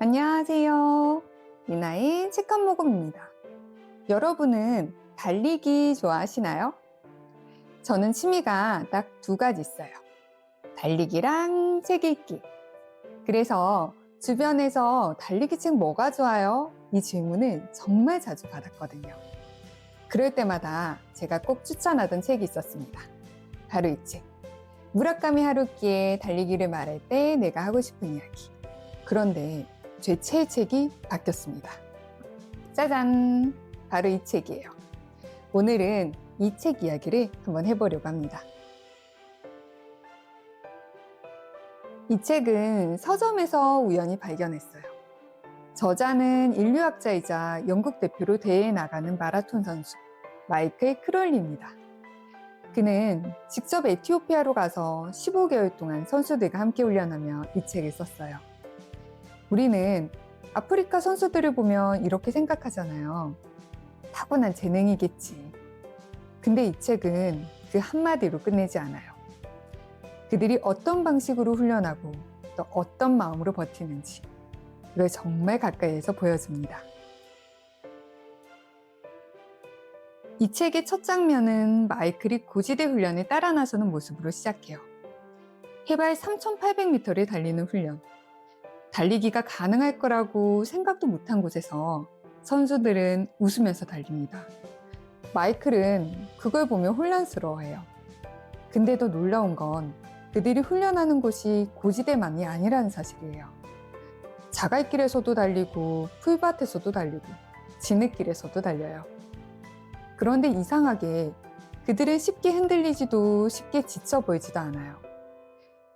안녕하세요. 미나의 책 한 모금입니다. 여러분은 달리기 좋아하시나요? 저는 취미가 딱 두 가지 있어요. 달리기랑 책 읽기. 그래서 주변에서 달리기 책 뭐가 좋아요? 이 질문을 정말 자주 받았거든요. 그럴 때마다 제가 꼭 추천하던 책이 있었습니다. 바로 이 책. 무라카미 하루키의 달리기를 말할 때 내가 하고 싶은 이야기. 그런데 제 최애 책이 바뀌었습니다. 짜잔! 바로 이 책이에요. 오늘은 이 책 이야기를 한번 해보려고 합니다. 이 책은 서점에서 우연히 발견했어요. 저자는 인류학자이자 영국 대표로 대회에 나가는 마라톤 선수 마이클 크롤리입니다. 그는 직접 에티오피아로 가서 15개월 동안 선수들과 함께 훈련하며 이 책을 썼어요. 우리는 아프리카 선수들을 보면 이렇게 생각하잖아요. 타고난 재능이겠지. 근데 이 책은 그 한마디로 끝내지 않아요. 그들이 어떤 방식으로 훈련하고 또 어떤 마음으로 버티는지 그걸 정말 가까이에서 보여줍니다. 이 책의 첫 장면은 마이클이 고지대 훈련에 따라 나서는 모습으로 시작해요. 해발 3,800m를 달리는 훈련. 달리기가 가능할 거라고 생각도 못한 곳에서 선수들은 웃으면서 달립니다. 마이클은 그걸 보며 혼란스러워해요. 근데 더 놀라운 건 그들이 훈련하는 곳이 고지대만이 아니라는 사실이에요. 자갈길에서도 달리고 풀밭에서도 달리고 진흙길에서도 달려요. 그런데 이상하게 그들은 쉽게 흔들리지도 쉽게 지쳐 보이지도 않아요.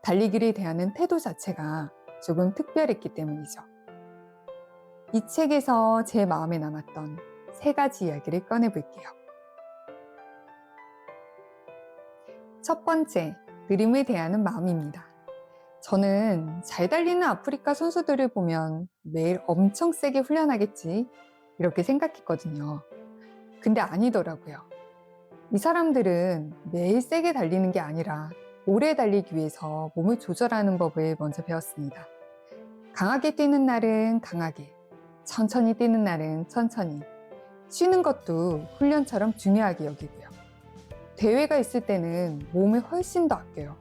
달리기를 대하는 태도 자체가 조금 특별했기 때문이죠. 이 책에서 제 마음에 남았던 세 가지 이야기를 꺼내볼게요. 첫 번째, 느림을 대하는 마음입니다. 저는 잘 달리는 아프리카 선수들을 보면 매일 엄청 세게 훈련하겠지 이렇게 생각했거든요. 근데 아니더라고요. 이 사람들은 매일 세게 달리는 게 아니라 오래 달리기 위해서 몸을 조절하는 법을 먼저 배웠습니다. 강하게 뛰는 날은 강하게, 천천히 뛰는 날은 천천히, 쉬는 것도 훈련처럼 중요하게 여기고요. 대회가 있을 때는 몸을 훨씬 더 아껴요.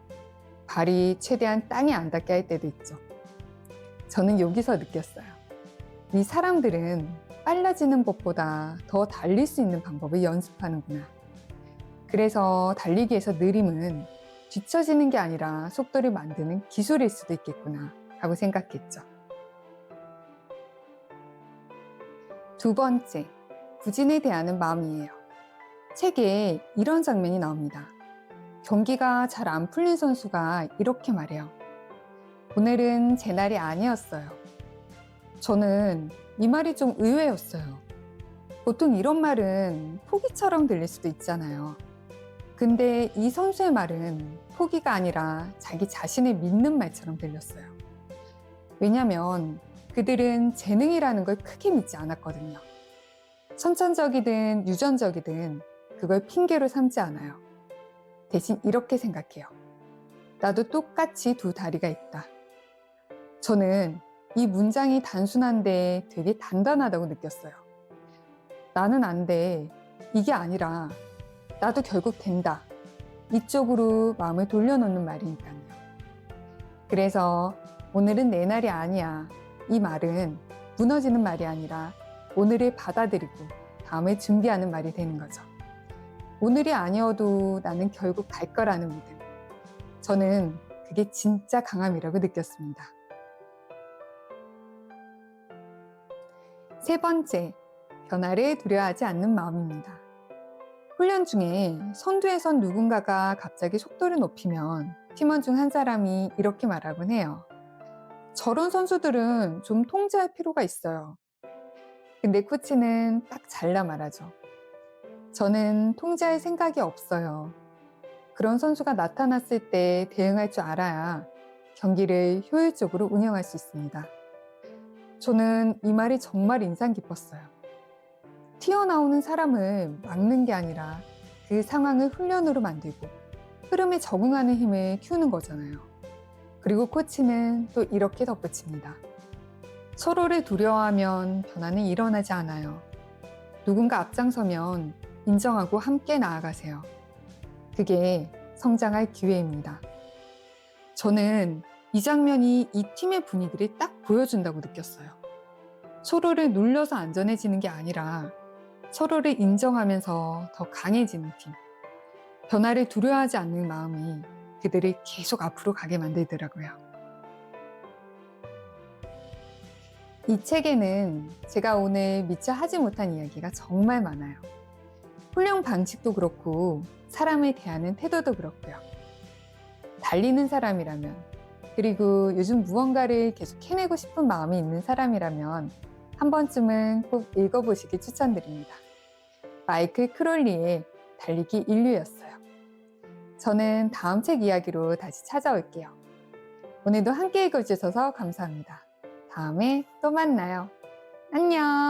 발이 최대한 땅에 안 닿게 할 때도 있죠. 저는 여기서 느꼈어요. 이 사람들은 빨라지는 법보다 더 달릴 수 있는 방법을 연습하는구나. 그래서 달리기에서 느림은 뒤처지는 게 아니라 속도를 만드는 기술일 수도 있겠구나 하고 생각했죠. 두 번째, 부진에 대하는 마음이에요. 책에 이런 장면이 나옵니다. 경기가 잘 안 풀린 선수가 이렇게 말해요. 오늘은 제 날이 아니었어요. 저는 이 말이 좀 의외였어요. 보통 이런 말은 포기처럼 들릴 수도 있잖아요. 근데 이 선수의 말은 포기가 아니라 자기 자신을 믿는 말처럼 들렸어요. 왜냐면 그들은 재능이라는 걸 크게 믿지 않았거든요. 선천적이든 유전적이든 그걸 핑계로 삼지 않아요. 대신 이렇게 생각해요. 나도 똑같이 두 다리가 있다. 저는 이 문장이 단순한데 되게 단단하다고 느꼈어요. 나는 안 돼. 이게 아니라 나도 결국 된다. 이쪽으로 마음을 돌려놓는 말이니까요. 그래서 오늘은 내 날이 아니야. 이 말은 무너지는 말이 아니라 오늘을 받아들이고 다음을 준비하는 말이 되는 거죠. 오늘이 아니어도 나는 결국 갈 거라는 믿음. 저는 그게 진짜 강함이라고 느꼈습니다. 세 번째, 변화를 두려워하지 않는 마음입니다. 훈련 중에 선두에선 누군가가 갑자기 속도를 높이면 팀원 중 한 사람이 이렇게 말하곤 해요. 저런 선수들은 좀 통제할 필요가 있어요. 근데 코치는 딱 잘라 말하죠. 저는 통제할 생각이 없어요. 그런 선수가 나타났을 때 대응할 줄 알아야 경기를 효율적으로 운영할 수 있습니다. 저는 이 말이 정말 인상 깊었어요. 튀어나오는 사람을 막는 게 아니라 그 상황을 훈련으로 만들고 흐름에 적응하는 힘을 키우는 거잖아요. 그리고 코치는 또 이렇게 덧붙입니다. 서로를 두려워하면 변화는 일어나지 않아요. 누군가 앞장서면 인정하고 함께 나아가세요. 그게 성장할 기회입니다. 저는 이 장면이 이 팀의 분위기를 딱 보여준다고 느꼈어요. 서로를 눌러서 안전해지는 게 아니라 서로를 인정하면서 더 강해지는 팀. 변화를 두려워하지 않는 마음이 그들을 계속 앞으로 가게 만들더라고요. 이 책에는 제가 오늘 미처 하지 못한 이야기가 정말 많아요. 훈련 방식도 그렇고 사람을 대하는 태도도 그렇고요. 달리는 사람이라면, 그리고 요즘 무언가를 계속 해내고 싶은 마음이 있는 사람이라면 한 번쯤은 꼭 읽어보시길 추천드립니다. 마이클 크롤리의 달리기 인류였어요. 저는 다음 책 이야기로 다시 찾아올게요. 오늘도 함께 읽어주셔서 감사합니다. 다음에 또 만나요. 안녕!